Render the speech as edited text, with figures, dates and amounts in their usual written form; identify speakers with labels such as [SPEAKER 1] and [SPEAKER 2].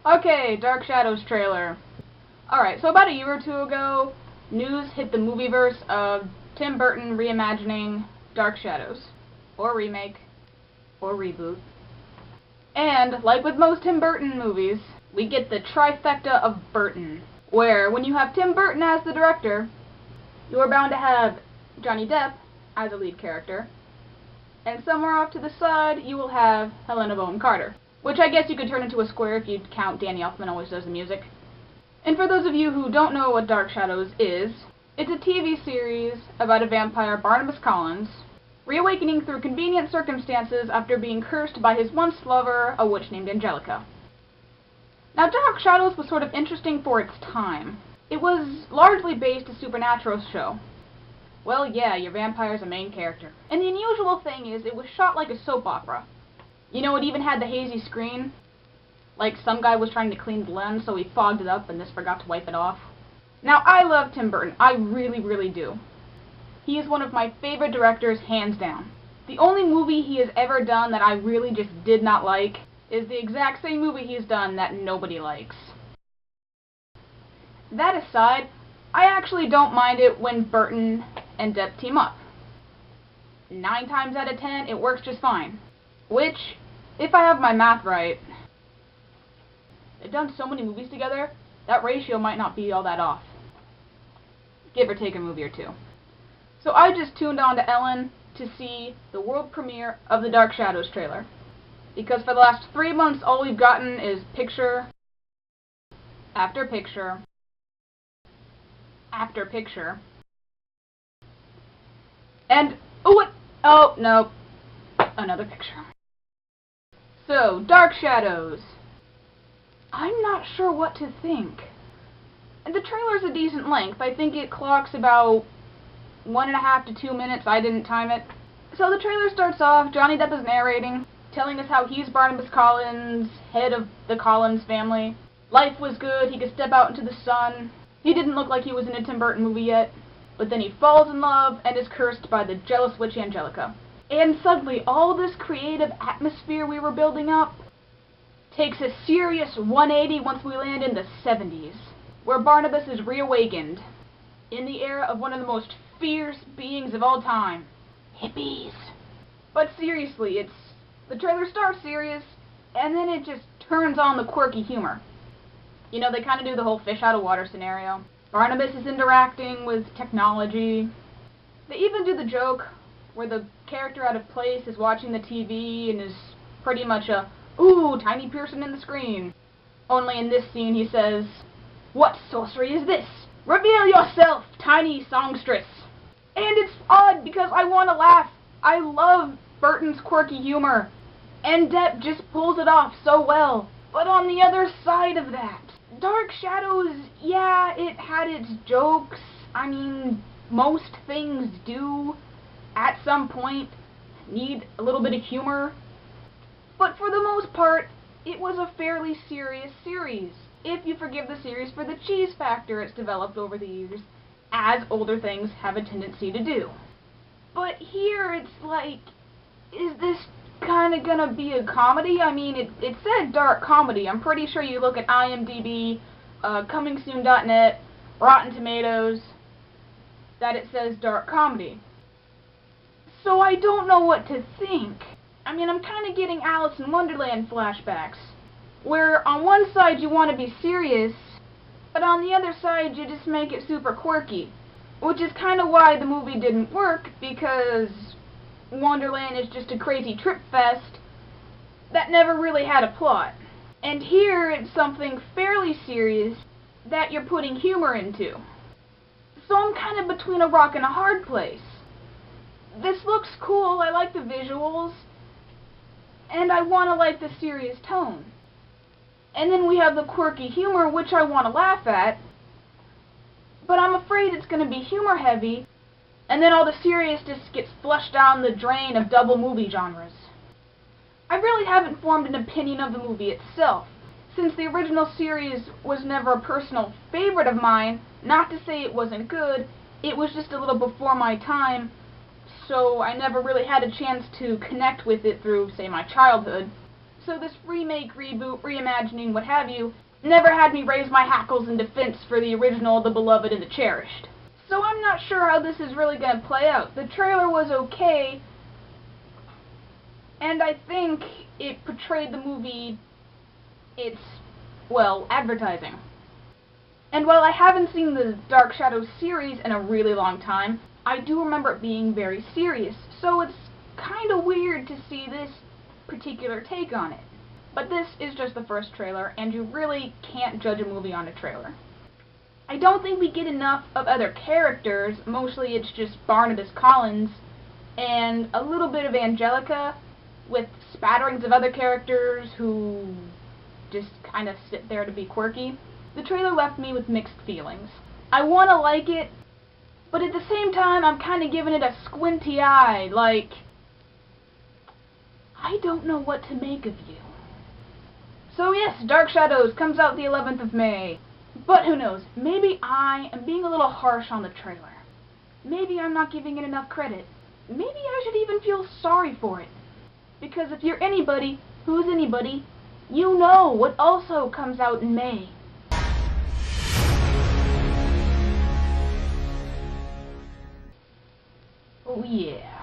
[SPEAKER 1] Okay, Dark Shadows trailer. Alright, so about a year or two ago, news hit the movieverse of Tim Burton reimagining Dark Shadows. Or remake. Or reboot. And, like with most Tim Burton movies, we get the trifecta of Burton, where when you have Tim Burton as the director, you are bound to have Johnny Depp as a lead character, and somewhere off to the side you will have Helena Bonham Carter, which I guess you could turn into a square if you count Danny Elfman always does the music. And for those of you who don't know what Dark Shadows is, it's a TV series about a vampire, Barnabas Collins, reawakening through convenient circumstances after being cursed by his once lover, a witch named Angelica. Now, Dark Shadows was sort of interesting for its time. It was largely based a supernatural show. Well, yeah, your vampire's a main character. And the unusual thing is, it was shot like a soap opera. You know, it even had the hazy screen. Like some guy was trying to clean the lens, so he fogged it up and just forgot to wipe it off. Now, I love Tim Burton. I really, really do. He is one of my favorite directors, hands down. The only movie he has ever done that I really just did not like is the exact same movie he's done that nobody likes. That aside, I actually don't mind it when Burton and Depp team up. 9 times out of 10, it works just fine. Which, if I have my math right, they've done so many movies together, that ratio might not be all that off. Give or take a movie or two. So I just tuned on to Ellen to see the world premiere of the Dark Shadows trailer. Because for the last 3 months, all we've gotten is picture after picture after picture. And, oh no, another picture. So, Dark Shadows. I'm not sure what to think. And the trailer's a decent length. I think it clocks about 1.5 to 2 minutes. I didn't time it. So the trailer starts off, Johnny Depp is narrating, telling us how he's Barnabas Collins, head of the Collins family. Life was good, he could step out into the sun. He didn't look like he was in a Tim Burton movie yet. But then he falls in love and is cursed by the jealous witch Angelica. And suddenly, all this creative atmosphere we were building up takes a serious 180 once we land in the 70s, where Barnabas is reawakened in the era of one of the most fierce beings of all time, hippies. But seriously, the trailer starts serious, and then it just turns on the quirky humor. You know, they kind of do the whole fish out of water scenario. Barnabas is interacting with technology. They even do the joke where the character out of place is watching the TV and is pretty much a, ooh, tiny person in the screen. Only in this scene he says, "What sorcery is this? Reveal yourself, tiny songstress." And it's odd because I want to laugh. I love Burton's quirky humor. And Depp just pulls it off so well. But on the other side of that, Dark Shadows, yeah, it had its jokes. I mean, most things do, at some point, need a little bit of humor. But for the most part, it was a fairly serious series, if you forgive the series for the cheese factor it's developed over the years, as older things have a tendency to do. But here it's like, is this kind of gonna be a comedy? I mean, it said dark comedy. I'm pretty sure you look at IMDb, comingsoon.net, Rotten Tomatoes, that it says dark comedy. So I don't know what to think. I mean, I'm kind of getting Alice in Wonderland flashbacks, where on one side you want to be serious, but on the other side you just make it super quirky. Which is kind of why the movie didn't work, because Wonderland is just a crazy trip fest that never really had a plot. And here it's something fairly serious that you're putting humor into. So I'm kind of between a rock and a hard place. This looks cool, I like the visuals, and I want to like the serious tone. And then we have the quirky humor, which I want to laugh at, but I'm afraid it's going to be humor heavy, and then all the seriousness gets flushed down the drain of double movie genres. I really haven't formed an opinion of the movie itself. Since the original series was never a personal favorite of mine, not to say it wasn't good, it was just a little before my time, so I never really had a chance to connect with it through, say, my childhood. So this remake, reboot, reimagining, what have you, never had me raise my hackles in defense for the original, the beloved, and the cherished. So I'm not sure how this is really going to play out. The trailer was okay, and I think it portrayed the movie its, well, advertising. And while I haven't seen the Dark Shadows series in a really long time, I do remember it being very serious, so it's kind of weird to see this particular take on it. But this is just the first trailer, and you really can't judge a movie on a trailer. I don't think we get enough of other characters. Mostly it's just Barnabas Collins and a little bit of Angelica with spatterings of other characters who just kind of sit there to be quirky. The trailer left me with mixed feelings. I want to like it, but at the same time I'm kind of giving it a squinty eye, like, I don't know what to make of you. So yes, Dark Shadows comes out the 11th of May. But who knows, maybe I am being a little harsh on the trailer. Maybe I'm not giving it enough credit. Maybe I should even feel sorry for it. Because if you're anybody who's anybody, you know what also comes out in May. Oh yeah.